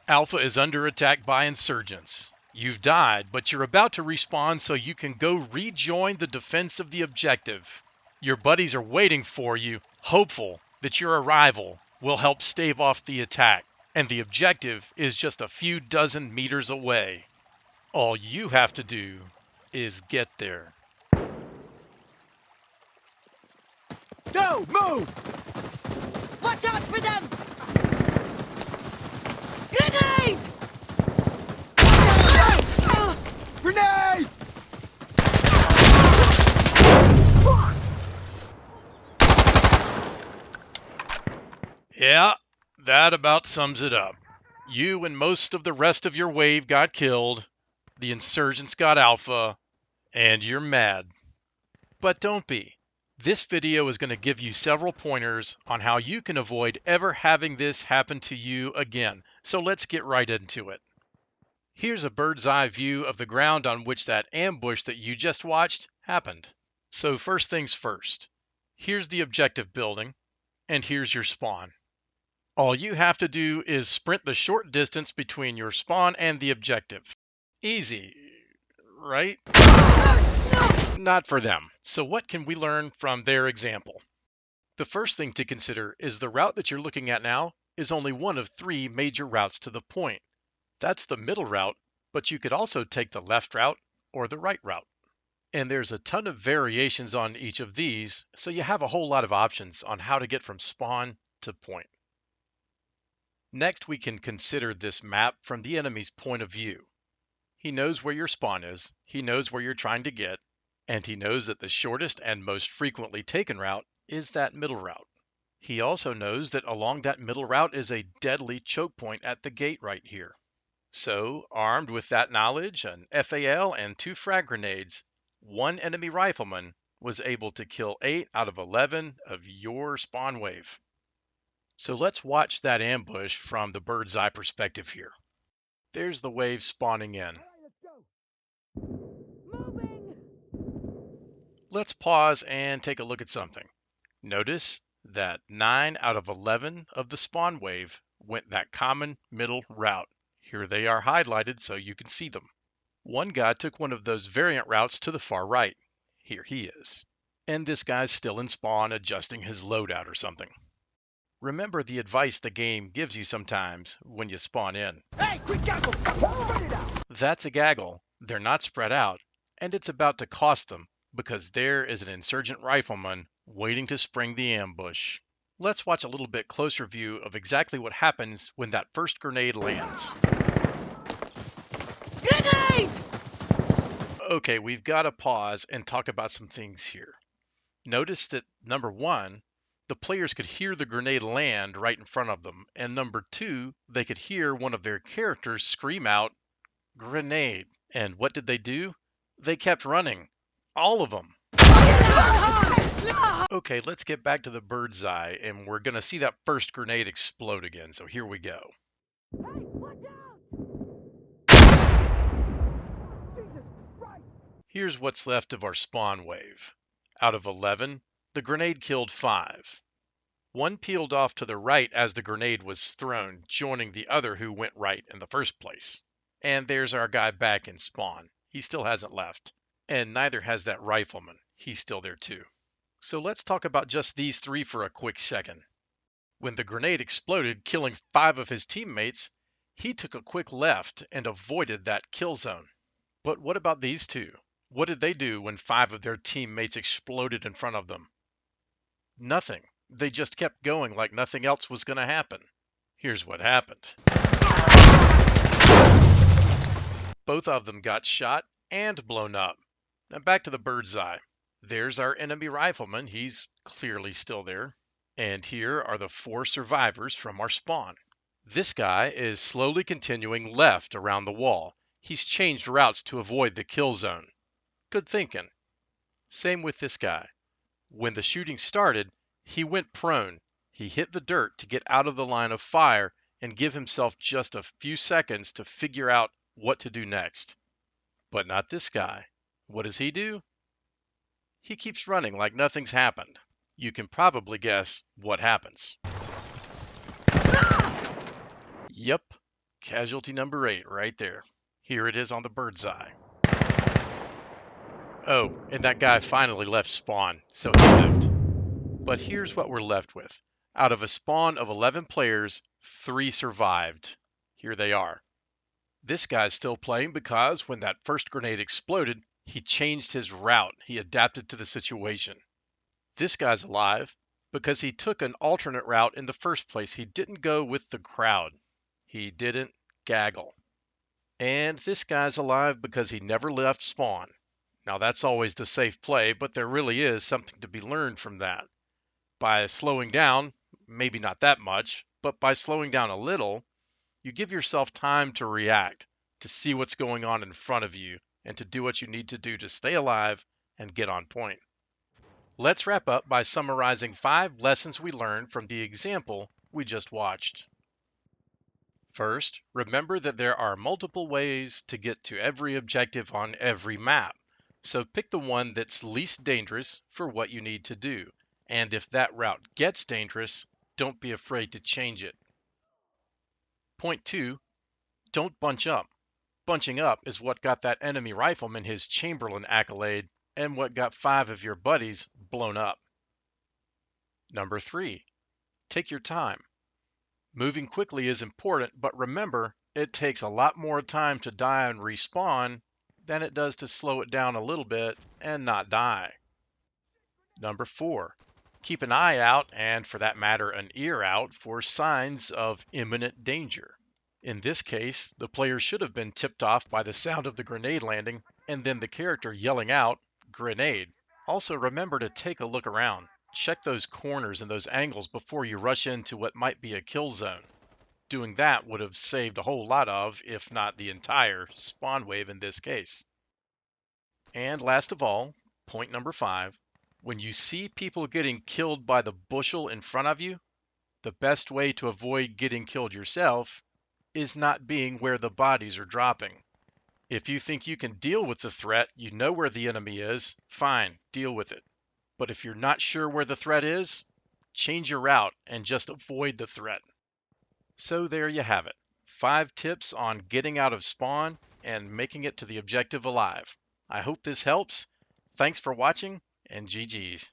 Alpha is under attack by insurgents. You've died, but you're about to respawn so you can go rejoin the defense of the objective. Your buddies are waiting for you, hopeful that your arrival will help stave off the attack, and the objective is just a few dozen meters away. All you have to do is get there. Go! Move! Watch out for them! Grenade! Grenade! Yeah, that about sums it up. You and most of the rest of your wave got killed, the insurgents got Alpha, and you're mad. But don't be. This video is going to give you several pointers on how you can avoid ever having this happen to you again. So let's get right into it. Here's a bird's eye view of the ground on which that ambush that you just watched happened. So first things first. Here's the objective building, and here's your spawn. All you have to do is sprint the short distance between your spawn and the objective. Easy, right? Not for them. So what can we learn from their example? The first thing to consider is the route that you're looking at now is only one of 3 major routes to the point. That's the middle route, but you could also take the left route or the right route. And there's a ton of variations on each of these, so you have a whole lot of options on how to get from spawn to point. Next, we can consider this map from the enemy's point of view. He knows where your spawn is, he knows where you're trying to get, and he knows that the shortest and most frequently taken route is that middle route. He also knows that along that middle route is a deadly choke point at the gate right here. So, armed with that knowledge, an FAL and 2 frag grenades, one enemy rifleman was able to kill 8 out of 11 of your spawn wave. So let's watch that ambush from the bird's eye perspective here. There's the wave spawning in. Moving! Let's pause and take a look at something. Notice that 9 out of 11 of the spawn wave went that common middle route. Here they are highlighted so you can see them. One guy took one of those variant routes to the far right. Here he is. And this guy's still in spawn adjusting his loadout or something. Remember the advice the game gives you sometimes when you spawn in. Hey, quick gaggle! Spread it out! That's a gaggle. They're not spread out, and it's about to cost them because there is an insurgent rifleman waiting to spring the ambush. Let's watch a little bit closer view of exactly what happens when that first grenade lands. Grenade! Okay, we've got to pause and talk about some things here. Notice that number 1, the players could hear the grenade land right in front of them, and number 2, they could hear one of their characters scream out, "Grenade." And what did they do? They kept running. All of them. Okay, let's get back to the bird's eye, and we're going to see that first grenade explode again, so here we go. Hey, watch out! Jesus Christ! Here's what's left of our spawn wave. Out of 11, the grenade killed 5. One peeled off to the right as the grenade was thrown, joining the other who went right in the first place. And there's our guy back in spawn. He still hasn't left. And neither has that rifleman. He's still there too. So let's talk about just these 3 for a quick second. When the grenade exploded, killing 5 of his teammates, he took a quick left and avoided that kill zone. But what about these 2? What did they do when 5 of their teammates exploded in front of them? Nothing. They just kept going like nothing else was going to happen. Here's what happened. Both of them got shot and blown up. Now back to the bird's eye. There's our enemy rifleman. He's clearly still there. And here are the 4 survivors from our spawn. This guy is slowly continuing left around the wall. He's changed routes to avoid the kill zone. Good thinking. Same with this guy. When the shooting started, he went prone. He hit the dirt to get out of the line of fire and give himself just a few seconds to figure out what to do next. But not this guy. What does he do? He keeps running like nothing's happened. You can probably guess what happens. Yep, Casualty number 8 right there. Here it is on the bird's eye. Oh, and that guy finally left spawn, so he lived. But here's what we're left with. Out of a spawn of 11 players, 3 survived. Here they are. This guy's still playing because when that first grenade exploded, he changed his route. He adapted to the situation. This guy's alive because he took an alternate route in the first place. He didn't go with the crowd. He didn't gaggle. And this guy's alive because he never left spawn. Now that's always the safe play, but there really is something to be learned from that. By slowing down, maybe not that much, but by slowing down a little, you give yourself time to react, to see what's going on in front of you, and to do what you need to do to stay alive and get on point. Let's wrap up by summarizing 5 lessons we learned from the example we just watched. First, remember that there are multiple ways to get to every objective on every map, so pick the one that's least dangerous for what you need to do, and if that route gets dangerous, don't be afraid to change it. Point 2, don't bunch up. Bunching up is what got that enemy rifleman his Chamberlain accolade and what got 5 of your buddies blown up. Number 3, take your time. Moving quickly is important, but remember, it takes a lot more time to die and respawn than it does to slow it down a little bit and not die. Number 4, keep an eye out, and for that matter an ear out, for signs of imminent danger. In this case, the player should have been tipped off by the sound of the grenade landing and then the character yelling out, "Grenade." Also remember to take a look around. Check those corners and those angles before you rush into what might be a kill zone. Doing that would have saved a whole lot of, if not the entire, spawn wave in this case. And last of all, point number 5, when you see people getting killed by the bushel in front of you, the best way to avoid getting killed yourself is not being where the bodies are dropping. If you think you can deal with the threat, you know where the enemy is, fine, deal with it. But if you're not sure where the threat is, change your route and just avoid the threat. So there you have it. 5 tips on getting out of spawn and making it to the objective alive. I hope this helps. Thanks for watching, and GG's.